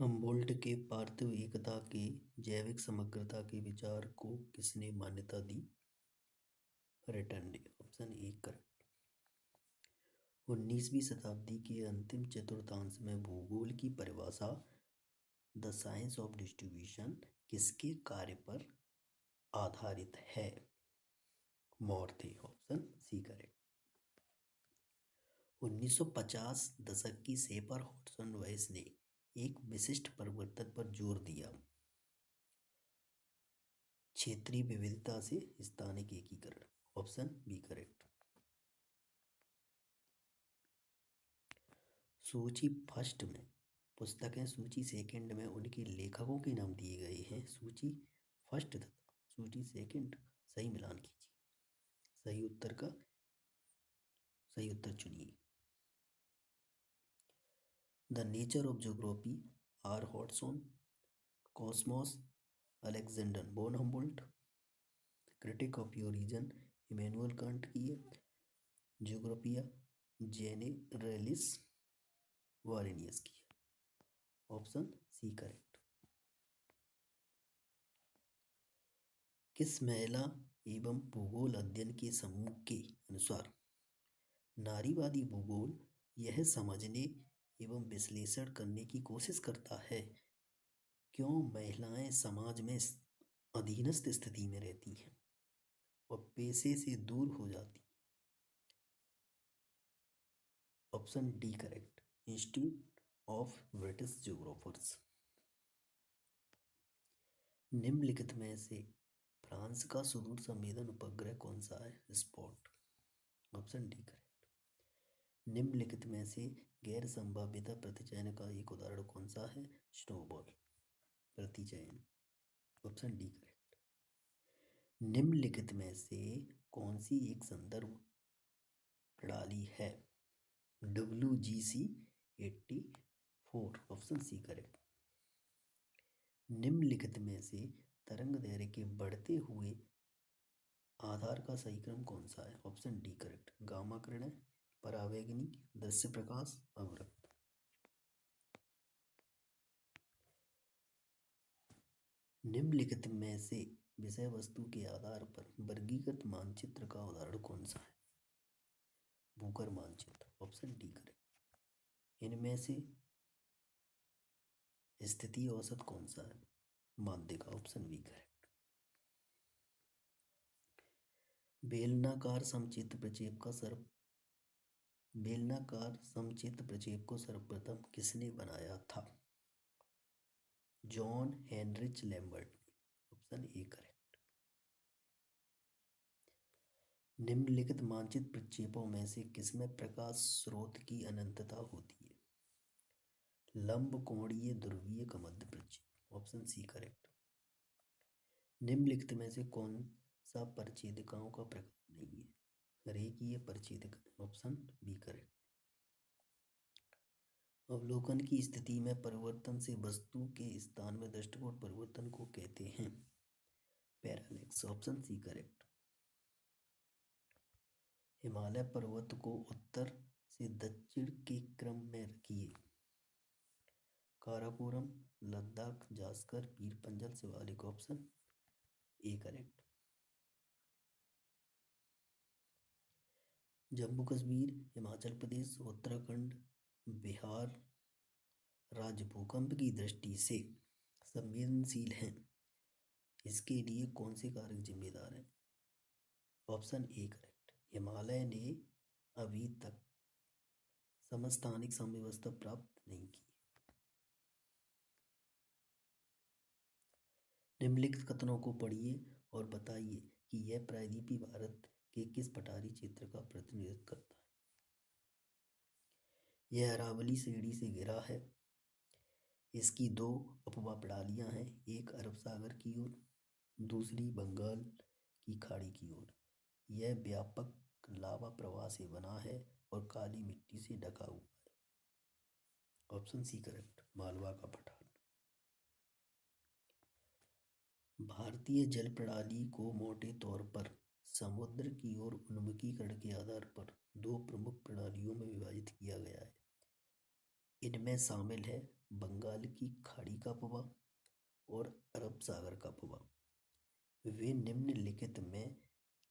Humboldt के पार्थिव एकता के जैविक समग्रता के विचार को किसने मान्यता दी? रेटंडे। Option A correct. 19वीं शताब्दी के अंतिम चतुर्थांश में भूगोल की परिभाषा द साइंस ऑफ डिस्ट्रीब्यूशन किसके कार्य पर आधारित है? मोर थे। Option C correct. 1950 दशक की शेपर हॉडसन वॉयस ने एक विशिष्ट परिवर्तन पर जोर दिया। क्षेत्रीय विविधता से स्थानिक एकीकरण। Option B correct. सूची फर्स्ट में पुस्तकें, सूची सेकंड में उनके लेखकों के नाम दिए गए हैं। सूची फर्स्ट तथा सूची सेकंड सही मिलान कीजिए। सही उत्तर चुनिए। The nature of geography R Hodson, Cosmos Alexander von Humboldt, critique of pure reason Immanuel Kant की है, ज्योग्राफिया जेनेरेलिस वारेनियस की है। Option C correct. किस महिला एवं भूगोल अध्ययन के समूह के अनुसार नारीवादी भूगोल यह समझने एवं विश्लेषण करने की कोशिश करता है क्यों महिलाएं समाज में अधीनस्थ स्थिति में रहती हैं और पेशे से दूर हो जाती? Option D correct. Institute of British geographers. निम्नलिखित में से फ्रांस का सुदूर संवेदन उपग्रह कौन सा है? स्पॉट। Option D correct. निम्नलिखित में से गैर संभाव्यता प्रतिचयन का एक उदाहरण कौन सा है? स्नोबॉल प्रतिचयन। Option D correct. निम्नलिखित में से कौन सी एक संदर्भ प्रणाली है? WGC84। Option C correct. निम्नलिखित में से तरंग दैर्ध्य के बढ़ते हुए आधार का सही क्रम कौन सा है? Option D correct. गामा किरणें, परावैंगनी, दृश्य प्रकाश, अवरक्त। निम्नलिखित में से विषय वस्तु के आधार पर वर्गीकृत मानचित्र का उदाहरण कौन सा है? भूकर मानचित्र। Option D correct. इनमें से स्थिति औसत कौन सा है? माध्यिका। Option B correct. बेलनाकार समचित्र प्रक्षेप को सर्वप्रथम किसने बनाया था? John Heinrich Lambert. Option A correct. निम्नलिखित मानचित्र प्रक्षेपों में से किसमें प्रकाश स्रोत की अनंतता होती है? लंब कोणीय ध्रुवीय का मध्य प्रक्षेप। Option C correct. निम्नलिखित में से कौन सा परिच्छेदिकाओं का प्रकार नहीं है? रेखीय परिच्छेदिका। Option B correct. अवलोकन की स्थिति में परिवर्तन से वस्तु के स्थान में दृष्टिकोण परिवर्तन को कहते हैं parallax. Option C correct. Himalaya पर्वत को उत्तर से दक्षिण के क्रम में रखिए। Karakoram, Ladakh, Zanskar, Pir Panjal, Shivalik. Option A correct. Jammu Kashmir, Himachal Pradesh, Uttarakhand, Bihar राज्य भूकंप की दृष्टि से संवेदनशील हैं, इसके लिए कौन से कारक जिम्मेदार हैं? Option A correct. हिमालय ने अभी तक समस्थानिक साम्यावस्था प्राप्त नहीं की। निम्नलिखित कथनों को पढ़िए और बताइए कि यह प्रायद्वीपीय भारत के किस पठारी क्षेत्र का प्रतिनिधित्व करता है? यह अरावली श्रेणी से घिरा है। इसकी दो उपवा प्रणालियां हैं, एक अरब सागर की ओर, दूसरी बंगाल की खाड़ी की ओर। यह व्यापक लावा प्रवाह से बना है और काली मिट्टी से ढका हुआ है। Option C correct. मालवा का पठार। भारतीय जल प्रणाली को मोटे तौर पर समुद्र की ओर उन्मुखीकरण के आधार पर दो प्रमुख प्रणालियों में विभाजित किया गया है। इनमें शामिल है बंगाल की खाड़ी का प्रभाव और अरब सागर का प्रभाव। वे निम्नलिखित में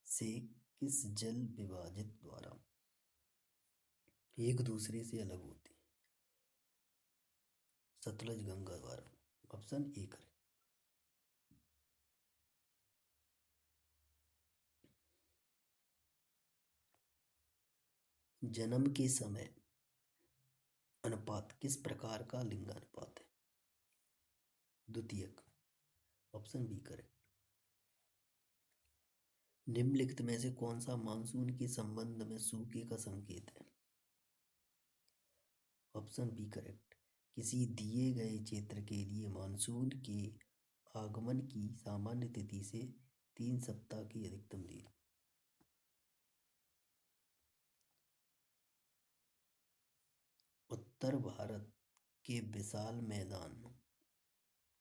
से किस जल विभाजित द्वारा एक दूसरे से अलग होते हैं? सतलज गंगा द्वारा। ऑप्शन ए करें। जन्म के समय अनुपात किस प्रकार का लिंगानुपात है? द्वितीयक। ऑप्शन बी करें। निम्नलिखित में से कौन सा मानसून के संबंध में सूखे का संकेत है? Option B correct. किसी दिए गए क्षेत्र के लिए मानसून के आगमन की सामान्य तिथि से 3 सप्ताह की अधिकतम देरी। उत्तर भारत के विशाल मैदानों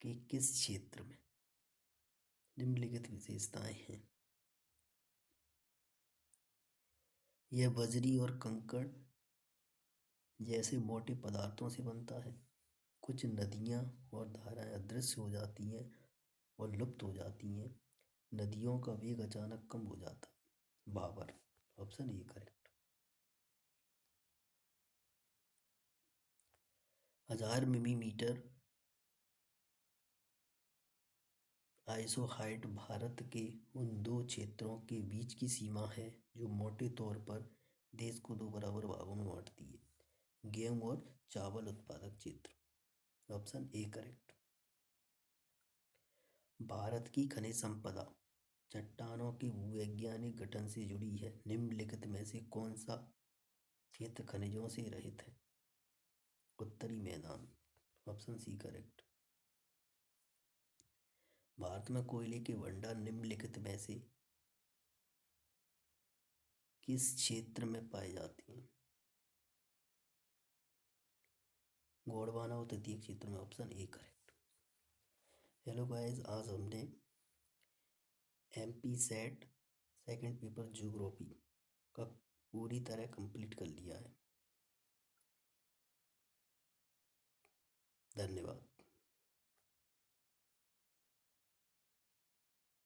के किस क्षेत्र में निम्नलिखित विशेषताएं हैं? यह बजरी और कंकड़ जैसे मोटे पदार्थों से बनता है। कुछ नदियाँ और धाराएं अदृश्य हो जाती हैं और लुप्त हो जाती हैं। नदियों का वेग अचानक कम हो जाता है। Bhabar. Option A correct. 1000 millimetre iso height Bharat के उन दो क्षेत्रों के बीच की सीमा है जो मोटे तौर पर देश को दो बराबर भागों में बांटती है। गेहूं और चावल उत्पादक क्षेत्र। Option A correct. भारत की खनिज संपदा चट्टानों के भूवैज्ञानिक गठन से जुड़ी है। निम्नलिखित में से कौन सा क्षेत्र खनिजों से रहित है? उत्तरी मैदान। Option C correct. भारत में कोयले के भंडार निम्नलिखित में से किस क्षेत्र में पाए जाते हैं? गोंडवाना और तटीय क्षेत्र में। Option A correct. Hello guys, आज हमने MP set second paper geography का पूरी तरह कंप्लीट कर लिया है। धन्यवाद।